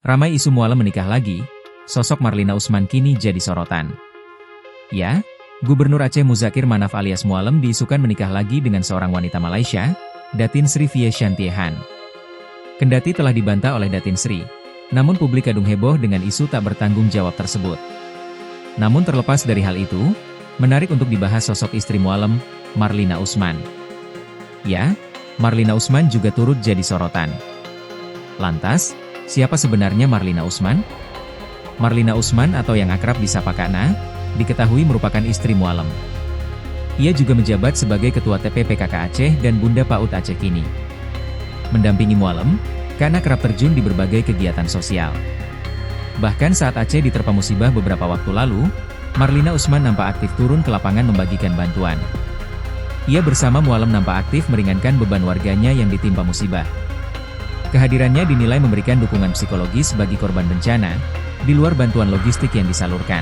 Ramai isu Mualem menikah lagi, sosok Marlina Usman kini jadi sorotan. Ya, Gubernur Aceh Muzakir Manaf alias Mualem diisukan menikah lagi dengan seorang wanita Malaysia, Datin Sri Fie Shantihan. Kendati telah dibantah oleh Datin Sri, namun publik kadung heboh dengan isu tak bertanggung jawab tersebut. Namun terlepas dari hal itu, menarik untuk dibahas sosok istri Mualem, Marlina Usman. Ya, Marlina Usman juga turut jadi sorotan. Lantas, siapa sebenarnya Marlina Usman? Marlina Usman atau yang akrab disapa Kak Na, diketahui merupakan istri Mualem. Ia juga menjabat sebagai Ketua TPPKK Aceh dan Bunda PAUD Aceh kini. Mendampingi Mualem, Kak Na kerap terjun di berbagai kegiatan sosial. Bahkan saat Aceh diterpa musibah beberapa waktu lalu, Marlina Usman nampak aktif turun ke lapangan membagikan bantuan. Ia bersama Mualem nampak aktif meringankan beban warganya yang ditimpa musibah. Kehadirannya dinilai memberikan dukungan psikologis bagi korban bencana, di luar bantuan logistik yang disalurkan.